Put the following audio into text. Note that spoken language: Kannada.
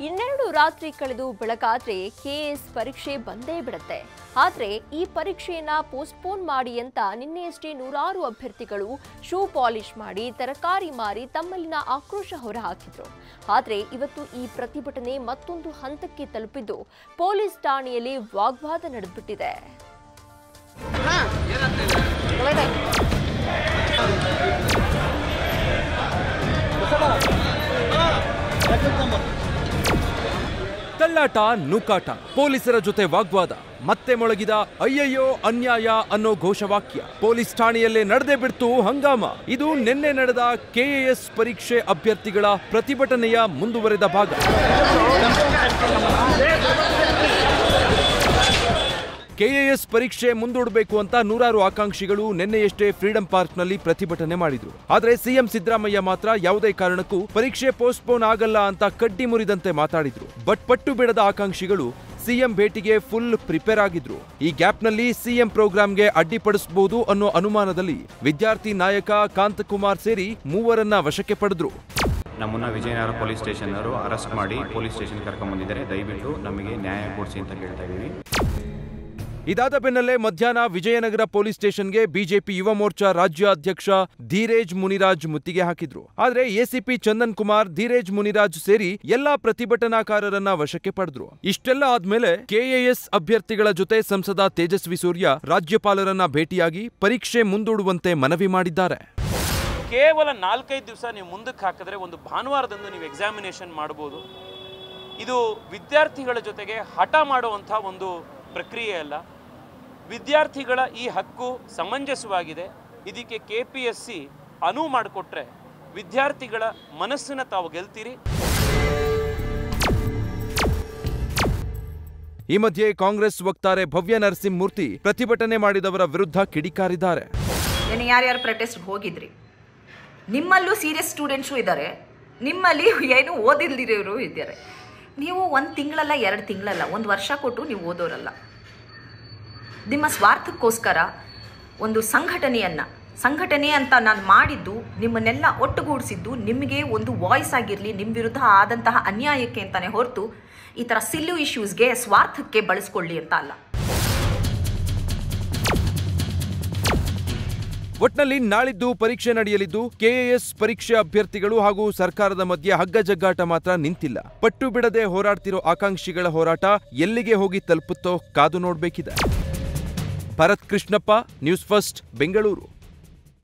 ಇನ್ನೆರಡು ರಾತ್ರಿ ಕಳೆದು ಬೆಳಗಾದ್ರೆ ಕೆಎಎಸ್ ಪರೀಕ್ಷೆ ಬಂದೇ ಬಿಡುತ್ತೆ. ಆದರೆ ಈ ಪರೀಕ್ಷೆಯನ್ನ ಪೋಸ್ಟ್ಪೋನ್ ಮಾಡಿ ಅಂತ ನಿನ್ನೆಯಷ್ಟೇ ನೂರಾರು ಅಭ್ಯರ್ಥಿಗಳು ಶೂ ಪಾಲಿಶ್ ಮಾಡಿ ತರಕಾರಿ ಮಾರಿ ತಮ್ಮಲ್ಲಿನ ಆಕ್ರೋಶ ಹೊರಹಾಕಿದ್ರು. ಆದರೆ ಇವತ್ತು ಈ ಪ್ರತಿಭಟನೆ ಮತ್ತೊಂದು ಹಂತಕ್ಕೆ ತಲುಪಿದ್ದು ಪೊಲೀಸ್ ಠಾಣೆಯಲ್ಲಿ ವಾಗ್ವಾದ ನಡೆದುಬಿಟ್ಟಿದೆ. ತಳ್ಳಾಟ, ನೂಕಾಟ, ಪೊಲೀಸರ ಜೊತೆ ವಾಗ್ವಾದ, ಮತ್ತೆ ಮೊಳಗಿದ ಅಯ್ಯಯ್ಯೋ ಅನ್ಯಾಯ ಅನ್ನೋ ಘೋಷವಾಕ್ಯ. ಪೊಲೀಸ್ ಠಾಣೆಯಲ್ಲೇ ನಡೆದೇ ಬಿಡ್ತು ಹಂಗಾಮ. ಇದು ನಿನ್ನೆ ನಡೆದ ಕೆಎಎಸ್ ಪರೀಕ್ಷೆ ಅಭ್ಯರ್ಥಿಗಳ ಪ್ರತಿಭಟನೆಯ ಮುಂದುವರೆದ ಭಾಗ. ಕೆಎಎಸ್ ಪರೀಕ್ಷೆ ಮುಂದೂಡಬೇಕು ಅಂತ ನೂರಾರು ಆಕಾಂಕ್ಷಿಗಳು ನಿನ್ನೆಯಷ್ಟೇ ಫ್ರೀಡಂ ಪಾರ್ಕ್ನಲ್ಲಿ ಪ್ರತಿಭಟನೆ ಮಾಡಿದ್ರು. ಆದರೆ ಸಿಎಂ ಸಿದ್ದರಾಮಯ್ಯ ಮಾತ್ರ ಯಾವುದೇ ಕಾರಣಕ್ಕೂ ಪರೀಕ್ಷೆ ಪೋಸ್ಟ್ಪೋನ್ ಆಗಲ್ಲ ಅಂತ ಕಡ್ಡಿ ಮುರಿದಂತೆ ಮಾತಾಡಿದ್ರು. ಬಟ್ ಪಟ್ಟು ಬಿಡದ ಆಕಾಂಕ್ಷಿಗಳು ಸಿಎಂ ಭೇಟಿಗೆ ಫುಲ್ ಪ್ರಿಪೇರ್ ಆಗಿದ್ರು. ಈ ಗ್ಯಾಪ್ನಲ್ಲಿ ಸಿಎಂ ಪ್ರೋಗ್ರಾಂಗೆ ಅಡ್ಡಿಪಡಿಸಬಹುದು ಅನ್ನೋ ಅನುಮಾನದಲ್ಲಿ ವಿದ್ಯಾರ್ಥಿ ನಾಯಕ ಕಾಂತಕುಮಾರ್ ಸೇರಿ ಮೂವರನ್ನ ವಶಕ್ಕೆ ಪಡೆದ್ರು. ನಮ್ಮನ್ನ ವಿಜಯನಗರ ಪೊಲೀಸ್ ಸ್ಟೇಷನ್ ಅವರು ಅರೆಸ್ಟ್ ಮಾಡಿ ಪೊಲೀಸ್ ಸ್ಟೇಷನ್ ಕರ್ಕೊಂಡ್ ಬಂದಿದ್ದಾರೆ. ದಯವಿಟ್ಟು ನಮಗೆ ನ್ಯಾಯ ಕೊಡಿಸಿ ಅಂತ ಕೇಳ್ತಾ ಇದ್ದೀವಿ. ಇದಾದ ಬೆನ್ನಲ್ಲೇ ಮಧ್ಯಾಹ್ನ ವಿಜಯನಗರ ಪೊಲೀಸ್ ಸ್ಟೇಷನ್ಗೆ ಬಿಜೆಪಿ ಯುವ ಮೋರ್ಚಾ ರಾಜ್ಯಾಧ್ಯಕ್ಷ ಧೀರೇಜ್ ಮುನಿರಾಜ್ ಮುತ್ತಿಗೆ ಹಾಕಿದ್ರು. ಆದ್ರೆ ಎಸಿಪಿ ಚಂದನ್ ಕುಮಾರ್, ಧೀರೇಜ್ ಮುನಿರಾಜ್ ಸೇರಿ ಎಲ್ಲಾ ಪ್ರತಿಭಟನಾಕಾರರನ್ನ ವಶಕ್ಕೆ ಪಡೆದ್ರು. ಇಷ್ಟೆಲ್ಲ ಆದ್ಮೇಲೆ ಕೆಎಎಸ್ ಅಭ್ಯರ್ಥಿಗಳ ಜೊತೆ ಸಂಸದ ತೇಜಸ್ವಿ ಸೂರ್ಯ ರಾಜ್ಯಪಾಲರನ್ನ ಭೇಟಿಯಾಗಿ ಪರೀಕ್ಷೆ ಮುಂದೂಡುವಂತೆ ಮನವಿ ಮಾಡಿದ್ದಾರೆ. ಕೇವಲ 4-5 ದಿವಸ ನೀವು ಮುಂದಕ್ಕೆ ಹಾಕಿದ್ರೆ ಒಂದು ಭಾನುವಾರದಂದು ನೀವು ಎಕ್ಸಾಮಿನೇಷನ್ ಮಾಡಬಹುದು. ಇದು ವಿದ್ಯಾರ್ಥಿಗಳ ಜೊತೆಗೆ ಹಠ ಮಾಡುವಂಥ ಒಂದು ಪ್ರಕ್ರಿಯೆ ಅಲ್ಲ. ವಿದ್ಯಾರ್ಥಿಗಳ ಈ ಹಕ್ಕು ಸಮಂಜಸವಾಗಿದೆ. ಇದಕ್ಕೆ ಕೆಪಿಎಸ್ಸಿ ಅನುವು ಮಾಡಿಕೊಟ್ರೆ ವಿದ್ಯಾರ್ಥಿಗಳ ಮನಸ್ಸನ್ನು ತಾವು ಗೆಲ್ತೀರಿ. ಈ ಮಧ್ಯೆ ಕಾಂಗ್ರೆಸ್ ವಕ್ತಾರೆ ಭವ್ಯ ನರಸಿಂಹಮೂರ್ತಿ ಪ್ರತಿಭಟನೆ ಮಾಡಿದವರ ವಿರುದ್ಧ ಕಿಡಿಕಾರಿದ್ದಾರೆ. ಯಾರ್ಯಾರು ಪ್ರೊಟೆಸ್ಟ್ ಹೋಗಿದ್ರಿ? ನಿಮ್ಮಲ್ಲೂ ಸೀರಿಯಸ್ ಸ್ಟೂಡೆಂಟ್ಸು ಇದ್ದಾರೆ, ನಿಮ್ಮಲ್ಲಿ ಏನು ಓದಿಲ್ದಿರೋರು ಇದ್ದಾರೆ. ನೀವು 1 ತಿಂಗಳಲ್ಲ, 2 ತಿಂಗಳಲ್ಲ, 1 ವರ್ಷ ಕೊಟ್ಟು ನೀವು ಓದೋರಲ್ಲ. ನಿಮ್ಮ ಸ್ವಾರ್ಥಕ್ಕೋಸ್ಕರ ಒಂದು ಸಂಘಟನೆ ಅಂತ ನಾನು ಮಾಡಿದ್ದು, ನಿಮ್ಮನ್ನೆಲ್ಲ ಒಟ್ಟುಗೂಡಿಸಿದ್ದು ನಿಮಗೆ ಒಂದು ವಾಯ್ಸ್ ಆಗಿರಲಿ, ನಿಮ್ಮ ವಿರುದ್ಧ ಆದಂತಹ ಅನ್ಯಾಯಕ್ಕೆ ಅಂತಾನೆ ಹೊರತು ಈ ಥರ ಸಿಲ್ಲು ಇಶ್ಯೂಸ್ಗೆ ಸ್ವಾರ್ಥಕ್ಕೆ ಬಳಸ್ಕೊಳ್ಳಿ ಅಂತ ಅಲ್ಲ. ಒಟ್ನಲ್ಲಿ ನಾಳಿದ್ದು ಪರೀಕ್ಷೆ ನಡೆಯಲಿದ್ದು ಕೆಎಎಸ್ ಪರೀಕ್ಷೆ ಅಭ್ಯರ್ಥಿಗಳು ಹಾಗೂ ಸರ್ಕಾರದ ಮಧ್ಯೆ ಹಗ್ಗ ಜಗ್ಗಾಟ ಮಾತ್ರ ನಿಂತಿಲ್ಲ. ಪಟ್ಟು ಬಿಡದೆ ಹೋರಾಡ್ತಿರೋ ಆಕಾಂಕ್ಷಿಗಳ ಹೋರಾಟ ಎಲ್ಲಿಗೆ ಹೋಗಿ ತಲುಪುತ್ತೋ ಕಾದು ನೋಡಬೇಕಿದೆ. Bharath Krishnappa, news first, Bengaluru.